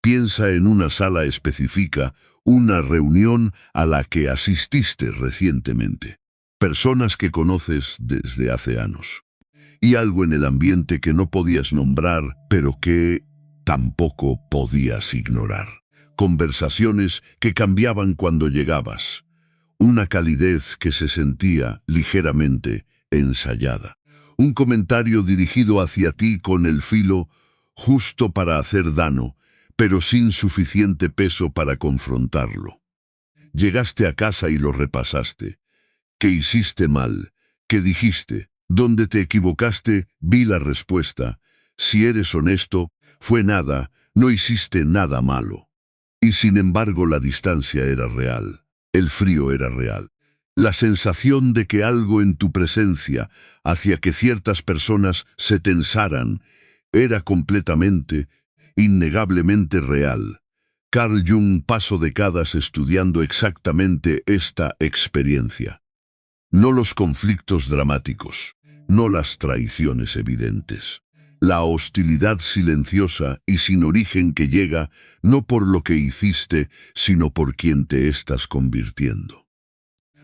Piensa en una sala específica, una reunión a la que asististe recientemente. Personas que conoces desde hace años. Y algo en el ambiente que no podías nombrar, pero que tampoco podías ignorar. Conversaciones que cambiaban cuando llegabas. Una calidez que se sentía ligeramente ensayada. Un comentario dirigido hacia ti con el filo justo para hacer daño, pero sin suficiente peso para confrontarlo. Llegaste a casa y lo repasaste. ¿Qué hiciste mal? ¿Qué dijiste? ¿Dónde te equivocaste? Vi la respuesta. Si eres honesto, fue nada, no hiciste nada malo. Y sin embargo la distancia era real. El frío era real. La sensación de que algo en tu presencia hacía que ciertas personas se tensaran era completamente, innegablemente real. Carl Jung pasó décadas estudiando exactamente esta experiencia. No los conflictos dramáticos, no las traiciones evidentes. La hostilidad silenciosa y sin origen que llega no por lo que hiciste, sino por quien te estás convirtiendo.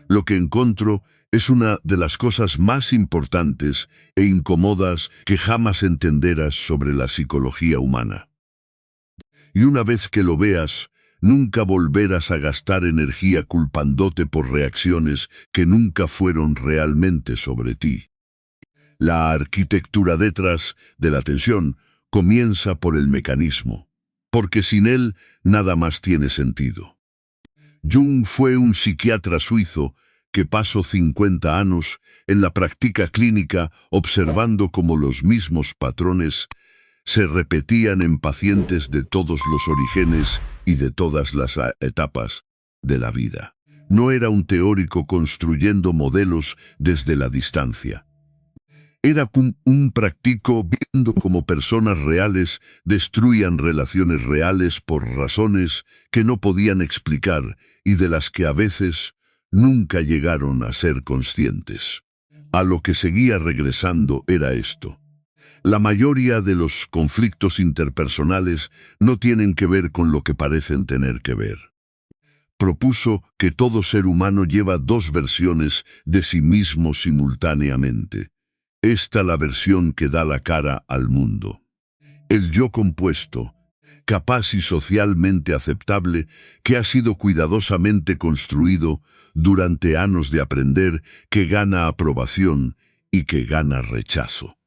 Lo que encuentro es una de las cosas más importantes e incómodas que jamás entenderás sobre la psicología humana. Y una vez que lo veas, nunca volverás a gastar energía culpándote por reacciones que nunca fueron realmente sobre ti. La arquitectura detrás de la tensión comienza por el mecanismo, porque sin él nada más tiene sentido. Jung fue un psiquiatra suizo que pasó 50 años en la práctica clínica observando cómo los mismos patrones se repetían en pacientes de todos los orígenes y de todas las etapas de la vida. No era un teórico construyendo modelos desde la distancia. Era un práctico viendo cómo personas reales destruían relaciones reales por razones que no podían explicar y de las que a veces nunca llegaron a ser conscientes. A lo que seguía regresando era esto. La mayoría de los conflictos interpersonales no tienen que ver con lo que parecen tener que ver. Propuso que todo ser humano lleva dos versiones de sí mismo simultáneamente. Esta la versión que da la cara al mundo. El yo compuesto, capaz y socialmente aceptable, que ha sido cuidadosamente construido durante años de aprender, que gana aprobación y que gana rechazo.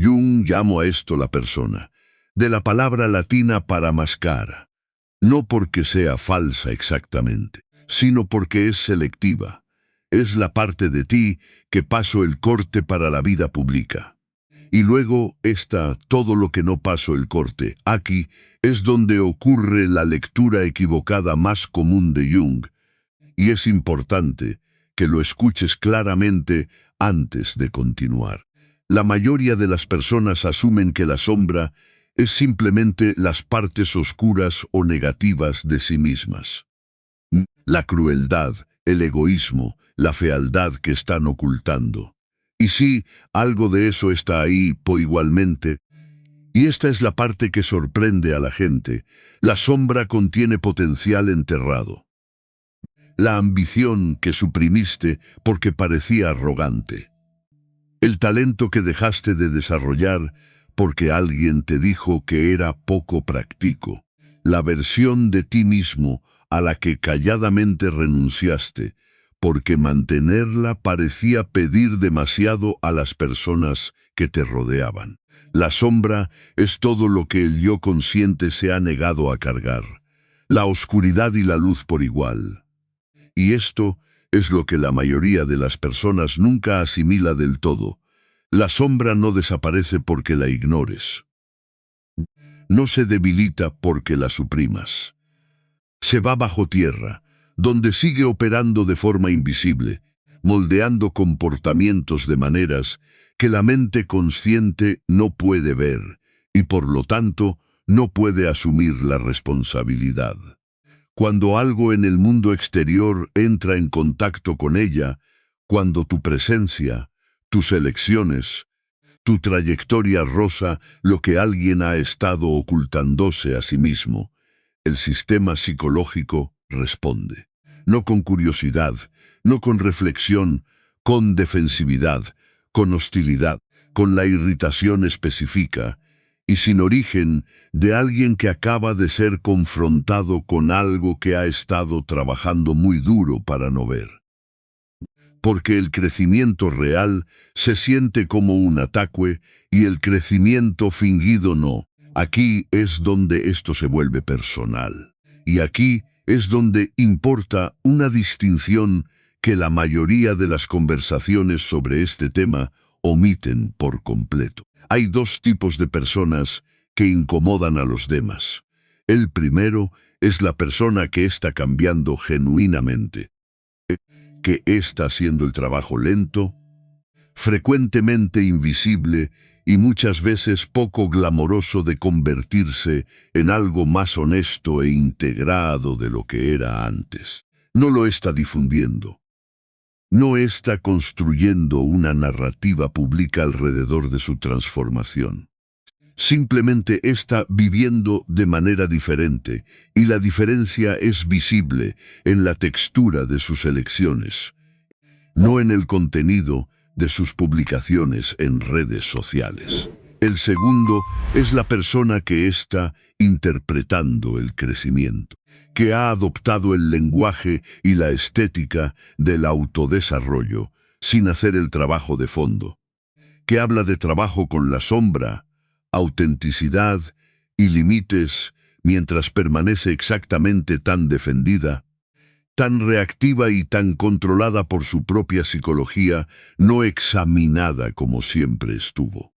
Jung llamó a esto la persona, de la palabra latina para máscara, no porque sea falsa exactamente, sino porque es selectiva. Es la parte de ti que pasó el corte para la vida pública. Y luego está todo lo que no pasó el corte. Aquí es donde ocurre la lectura equivocada más común de Jung. Y es importante que lo escuches claramente antes de continuar. La mayoría de las personas asumen que la sombra es simplemente las partes oscuras o negativas de sí mismas. La crueldad, el egoísmo, la fealdad que están ocultando. Y sí, algo de eso está ahí, igualmente. Y esta es la parte que sorprende a la gente. La sombra contiene potencial enterrado. La ambición que suprimiste porque parecía arrogante. El talento que dejaste de desarrollar porque alguien te dijo que era poco práctico. La versión de ti mismo a la que calladamente renunciaste, porque mantenerla parecía pedir demasiado a las personas que te rodeaban. La sombra es todo lo que el yo consciente se ha negado a cargar, la oscuridad y la luz por igual. Y esto es lo que la mayoría de las personas nunca asimila del todo. La sombra no desaparece porque la ignores. No se debilita porque la suprimas. Se va bajo tierra, donde sigue operando de forma invisible, moldeando comportamientos de maneras que la mente consciente no puede ver, y por lo tanto no puede asumir la responsabilidad. Cuando algo en el mundo exterior entra en contacto con ella, cuando tu presencia, tus elecciones, Tu trayectoria roza lo que alguien ha estado ocultándose a sí mismo. El sistema psicológico responde. No con curiosidad, no con reflexión, con defensividad, con hostilidad, con la irritación específica y sin origen de alguien que acaba de ser confrontado con algo que ha estado trabajando muy duro para no ver. Porque el crecimiento real se siente como un ataque y el crecimiento fingido no. Aquí es donde esto se vuelve personal. Y aquí es donde importa una distinción que la mayoría de las conversaciones sobre este tema omiten por completo. Hay dos tipos de personas que incomodan a los demás. El primero es la persona que está cambiando genuinamente, que está haciendo el trabajo lento, frecuentemente invisible y muchas veces poco glamoroso de convertirse en algo más honesto e integrado de lo que era antes. No lo está difundiendo. No está construyendo una narrativa pública alrededor de su transformación. Simplemente está viviendo de manera diferente, y la diferencia es visible en la textura de sus elecciones, no en el contenido de sus publicaciones en redes sociales. El segundo es la persona que está interpretando el crecimiento, que ha adoptado el lenguaje y la estética del autodesarrollo sin hacer el trabajo de fondo, que habla de trabajo con la sombra, autenticidad y límites mientras permanece exactamente tan defendida, tan reactiva y tan controlada por su propia psicología, no examinada como siempre estuvo.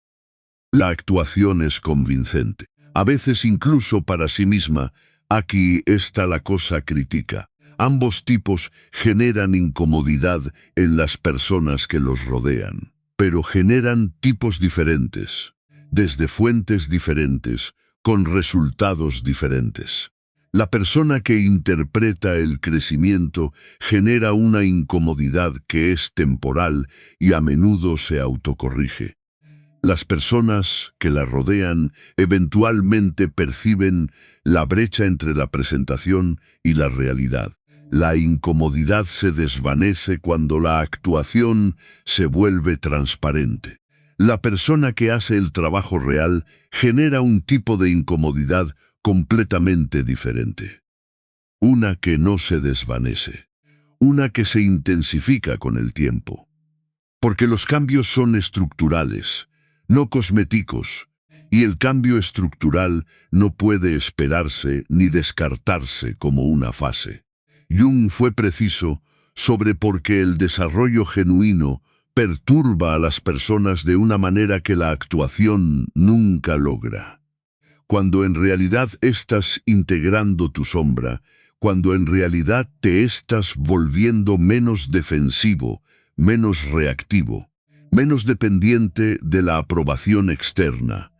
La actuación es convincente, a veces incluso para sí misma. Aquí está la cosa crítica. Ambos tipos generan incomodidad en las personas que los rodean, pero generan tipos diferentes, desde fuentes diferentes, con resultados diferentes. La persona que interpreta el crecimiento genera una incomodidad que es temporal y a menudo se autocorrige. Las personas que la rodean eventualmente perciben la brecha entre la presentación y la realidad. La incomodidad se desvanece cuando la actuación se vuelve transparente. La persona que hace el trabajo real genera un tipo de incomodidad completamente diferente. Una que no se desvanece. Una que se intensifica con el tiempo. Porque los cambios son estructurales, no cosméticos, y el cambio estructural no puede esperarse ni descartarse como una fase. Jung fue preciso sobre por qué el desarrollo genuino perturba a las personas de una manera que la actuación nunca logra. Cuando en realidad estás integrando tu sombra, cuando en realidad te estás volviendo menos defensivo, menos reactivo, menos dependiente de la aprobación externa,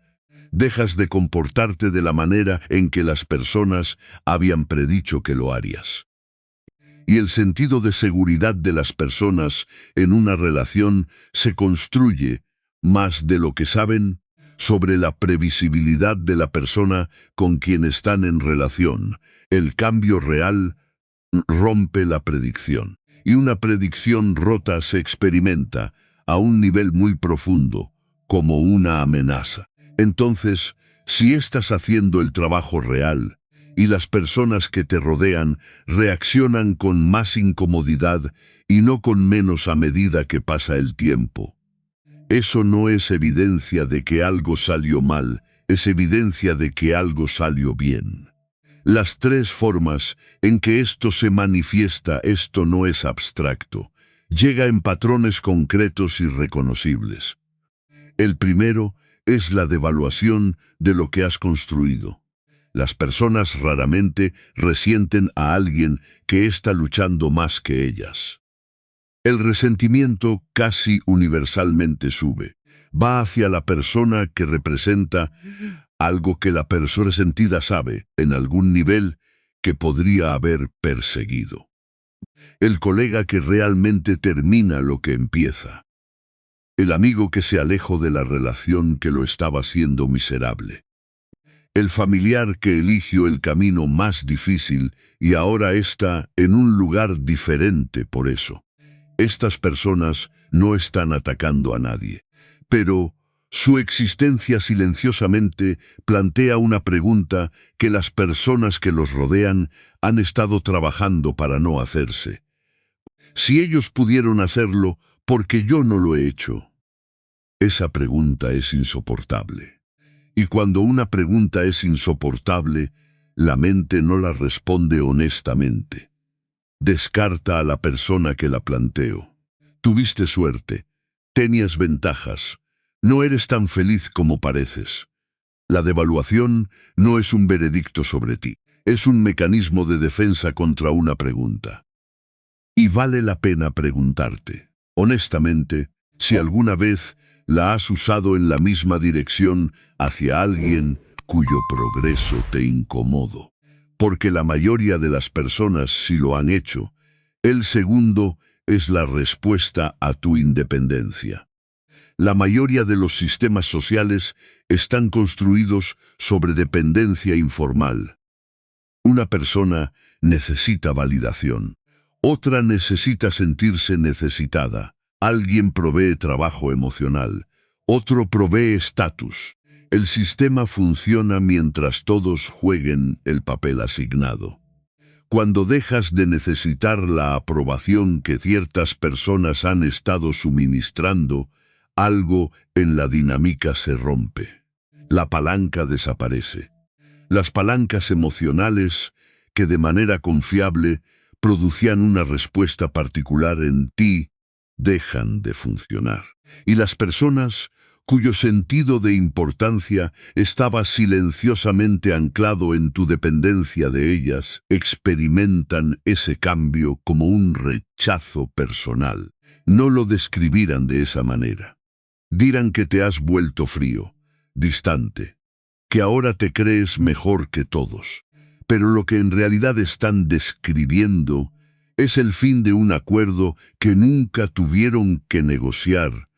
dejas de comportarte de la manera en que las personas habían predicho que lo harías. Y el sentido de seguridad de las personas en una relación se construye, más de lo que saben, sobre la previsibilidad de la persona con quien están en relación. El cambio real rompe la predicción, y una predicción rota se experimenta a un nivel muy profundo, como una amenaza. Entonces, si estás haciendo el trabajo real, y las personas que te rodean reaccionan con más incomodidad y no con menos a medida que pasa el tiempo, eso no es evidencia de que algo salió mal, es evidencia de que algo salió bien. Las tres formas en que esto se manifiesta, esto no es abstracto, llega en patrones concretos y reconocibles. El primero es la devaluación de lo que has construido. Las personas raramente resienten a alguien que está luchando más que ellas. El resentimiento casi universalmente sube. Va hacia la persona que representa algo que la persona resentida sabe, en algún nivel, que podría haber perseguido. El colega que realmente termina lo que empieza. el amigo que se alejó de la relación que lo estaba haciendo miserable. El familiar que eligió el camino más difícil y ahora está en un lugar diferente por eso. Estas personas no están atacando a nadie, pero su existencia silenciosamente plantea una pregunta que las personas que los rodean han estado trabajando para no hacerse. Si ellos pudieron hacerlo, ¿por qué yo no lo he hecho? Esa pregunta es insoportable. Y cuando una pregunta es insoportable, la mente no la responde honestamente. Descarta a la persona que la planteó. Tuviste suerte, tenías ventajas, no eres tan feliz como pareces. La devaluación no es un veredicto sobre ti, es un mecanismo de defensa contra una pregunta. Y vale la pena preguntarte, honestamente, si alguna vez la has usado en la misma dirección hacia alguien cuyo progreso te incomodó. Porque la mayoría de las personas sí lo han hecho. El segundo es la respuesta a tu independencia. La mayoría de los sistemas sociales están construidos sobre dependencia informal. Una persona necesita validación. Otra necesita sentirse necesitada. Alguien provee trabajo emocional. Otro provee estatus. El sistema funciona mientras todos jueguen el papel asignado. Cuando dejas de necesitar la aprobación que ciertas personas han estado suministrando, algo en la dinámica se rompe. La palanca desaparece. Las palancas emocionales, que de manera confiable producían una respuesta particular en ti, dejan de funcionar. Y las personas cuyo sentido de importancia estaba silenciosamente anclado en tu dependencia de ellas, experimentan ese cambio como un rechazo personal. No lo describirán de esa manera. Dirán que te has vuelto frío, distante, que ahora te crees mejor que todos. Pero lo que en realidad están describiendo es el fin de un acuerdo que nunca tuvieron que negociar,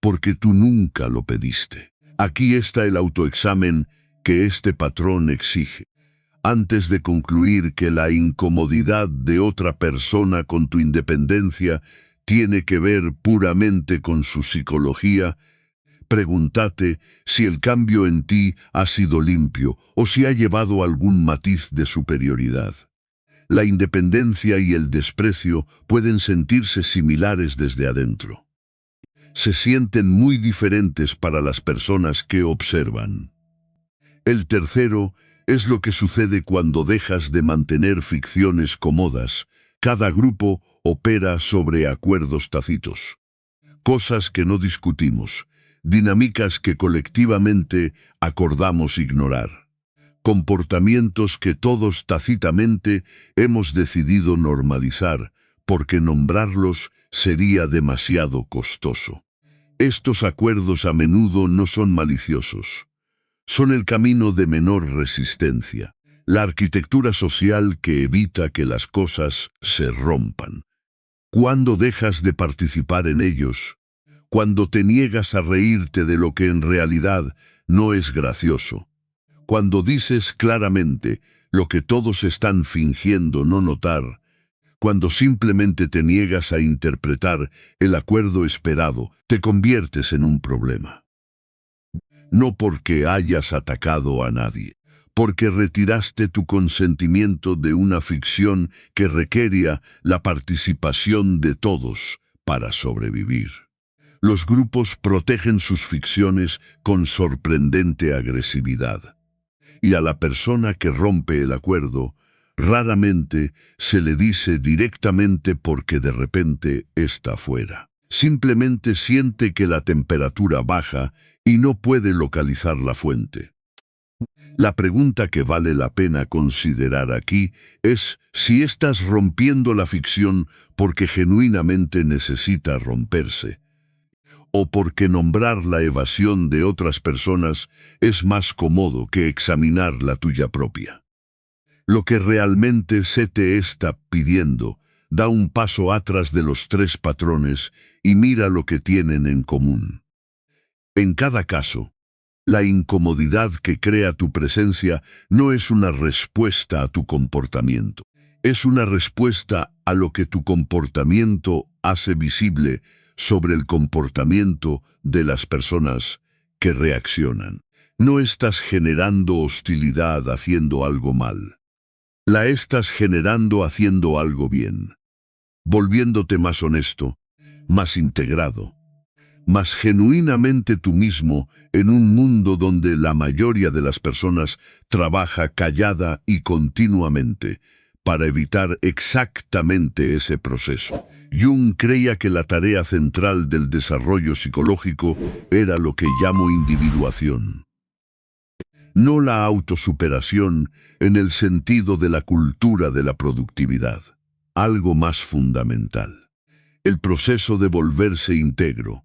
porque tú nunca lo pediste. Aquí está el autoexamen que este patrón exige. Antes de concluir que la incomodidad de otra persona con tu independencia tiene que ver puramente con su psicología, pregúntate si el cambio en ti ha sido limpio o si ha llevado algún matiz de superioridad. La independencia y el desprecio pueden sentirse similares desde adentro. Se sienten muy diferentes para las personas que observan. El tercero es lo que sucede cuando dejas de mantener ficciones cómodas. Cada grupo opera sobre acuerdos tácitos. Cosas que no discutimos, dinámicas que colectivamente acordamos ignorar. Comportamientos que todos tácitamente hemos decidido normalizar, porque nombrarlos sería demasiado costoso. Estos acuerdos a menudo no son maliciosos. Son el camino de menor resistencia, la arquitectura social que evita que las cosas se rompan. Cuando dejas de participar en ellos, cuando te niegas a reírte de lo que en realidad no es gracioso, cuando dices claramente lo que todos están fingiendo no notar, cuando simplemente te niegas a interpretar el acuerdo esperado, te conviertes en un problema. No porque hayas atacado a nadie, porque retiraste tu consentimiento de una ficción que requería la participación de todos para sobrevivir. Los grupos protegen sus ficciones con sorprendente agresividad. Y a la persona que rompe el acuerdo, raramente se le dice directamente porque de repente está fuera. Simplemente siente que la temperatura baja y no puede localizar la fuente. La pregunta que vale la pena considerar aquí es si estás rompiendo la ficción porque genuinamente necesita romperse, o porque nombrar la evasión de otras personas es más cómodo que examinar la tuya propia. Lo que realmente se te está pidiendo, da un paso atrás de los tres patrones y mira lo que tienen en común. En cada caso, la incomodidad que crea tu presencia no es una respuesta a tu comportamiento. Es una respuesta a lo que tu comportamiento hace visible sobre el comportamiento de las personas que reaccionan. No estás generando hostilidad haciendo algo mal. La estás generando haciendo algo bien, volviéndote más honesto, más integrado, más genuinamente tú mismo en un mundo donde la mayoría de las personas trabaja callada y continuamente para evitar exactamente ese proceso. Jung creía que la tarea central del desarrollo psicológico era lo que llamo individuación. No la autosuperación en el sentido de la cultura de la productividad. Algo más fundamental. El proceso de volverse íntegro,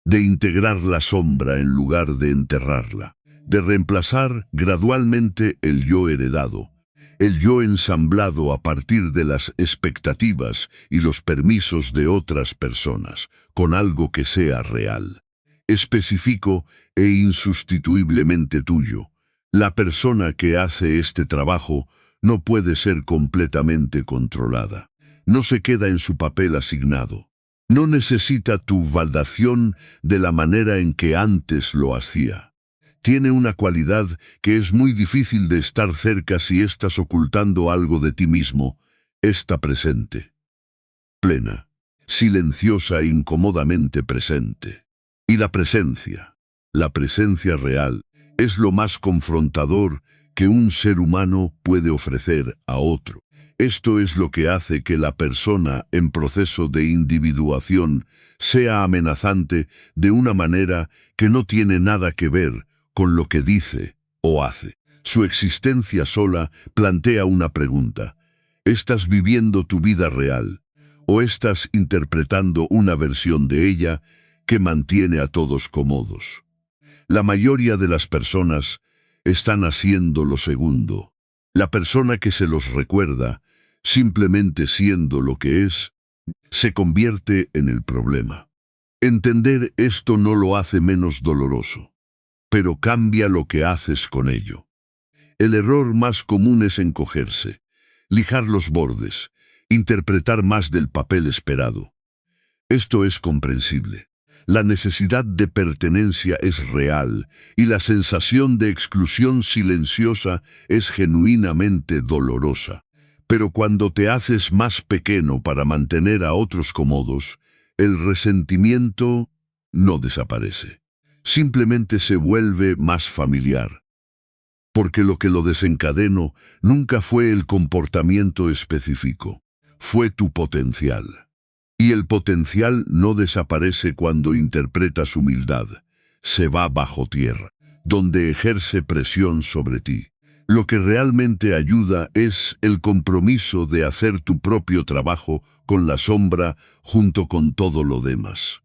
de integrar la sombra en lugar de enterrarla, de reemplazar gradualmente el yo heredado, el yo ensamblado a partir de las expectativas y los permisos de otras personas, con algo que sea real, específico e insustituiblemente tuyo. La persona que hace este trabajo no puede ser completamente controlada. No se queda en su papel asignado. No necesita tu validación de la manera en que antes lo hacía. Tiene una cualidad que es muy difícil de estar cerca si estás ocultando algo de ti mismo. Está presente. Plena, silenciosa e incómodamente presente. Y la presencia real, es lo más confrontador que un ser humano puede ofrecer a otro. Esto es lo que hace que la persona en proceso de individuación sea amenazante de una manera que no tiene nada que ver con lo que dice o hace. Su existencia sola plantea una pregunta. ¿Estás viviendo tu vida real o estás interpretando una versión de ella que mantiene a todos cómodos? La mayoría de las personas están haciendo lo segundo. La persona que se los recuerda, simplemente siendo lo que es, se convierte en el problema. Entender esto no lo hace menos doloroso, pero cambia lo que haces con ello. El error más común es encogerse, lijar los bordes, interpretar más del papel esperado. Esto es comprensible. La necesidad de pertenencia es real y la sensación de exclusión silenciosa es genuinamente dolorosa. Pero cuando te haces más pequeño para mantener a otros cómodos, el resentimiento no desaparece. Simplemente se vuelve más familiar. Porque lo que lo desencadenó nunca fue el comportamiento específico, fue tu potencial. Y el potencial no desaparece cuando interpretas humildad, se va bajo tierra, donde ejerce presión sobre ti. Lo que realmente ayuda es el compromiso de hacer tu propio trabajo con la sombra junto con todo lo demás.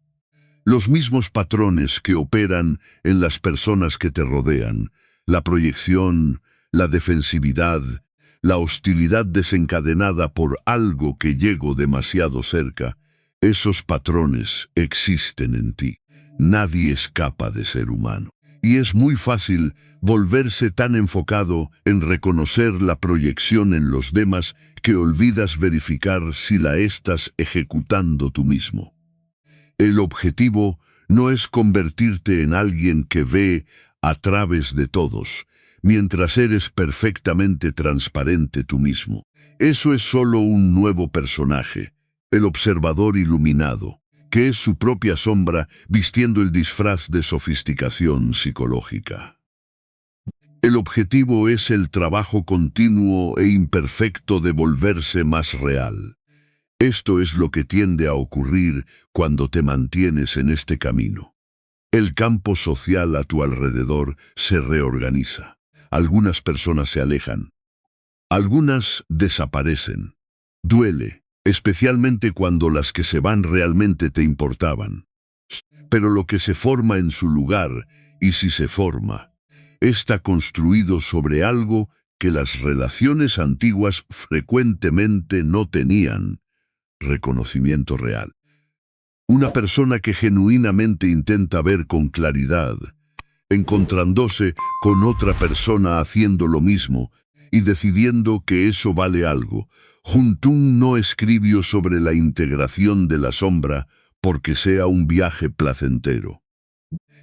Los mismos patrones que operan en las personas que te rodean, la proyección, la defensividad, la hostilidad desencadenada por algo que llegó demasiado cerca, esos patrones existen en ti. Nadie escapa de ser humano. Y es muy fácil volverse tan enfocado en reconocer la proyección en los demás que olvidas verificar si la estás ejecutando tú mismo. El objetivo no es convertirte en alguien que ve a través de todos, mientras eres perfectamente transparente tú mismo. Eso es solo un nuevo personaje, el observador iluminado, que es su propia sombra vistiendo el disfraz de sofisticación psicológica. El objetivo es el trabajo continuo e imperfecto de volverse más real. Esto es lo que tiende a ocurrir cuando te mantienes en este camino. El campo social a tu alrededor se reorganiza. Algunas personas se alejan. Algunas desaparecen. Duele, especialmente cuando las que se van realmente te importaban. Pero lo que se forma en su lugar, y si se forma, está construido sobre algo que las relaciones antiguas frecuentemente no tenían, reconocimiento real. Una persona que genuinamente intenta ver con claridad, encontrándose con otra persona haciendo lo mismo y decidiendo que eso vale algo. Jung no escribió sobre la integración de la sombra porque sea un viaje placentero.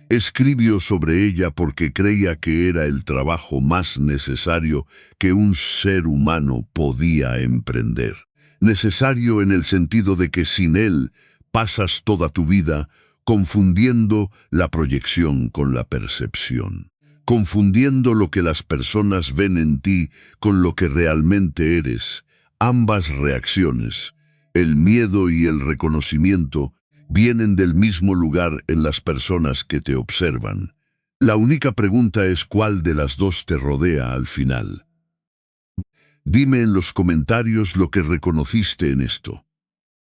Escribió sobre ella porque creía que era el trabajo más necesario que un ser humano podía emprender. Necesario en el sentido de que sin él pasas toda tu vida confundiendo la proyección con la percepción, confundiendo lo que las personas ven en ti con lo que realmente eres. Ambas reacciones, el miedo y el reconocimiento, vienen del mismo lugar en las personas que te observan. La única pregunta es cuál de las dos te rodea al final. Dime en los comentarios lo que reconociste en esto,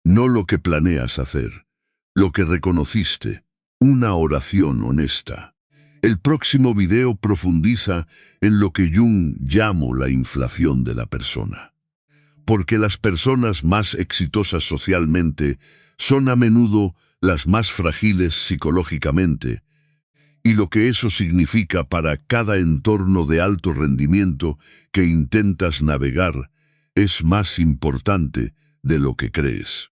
no lo que planeas hacer, lo que reconociste, una oración honesta. El próximo video profundiza en lo que Jung llamó la inflación de la persona. Porque las personas más exitosas socialmente son a menudo las más frágiles psicológicamente, y lo que eso significa para cada entorno de alto rendimiento que intentas navegar es más importante de lo que crees.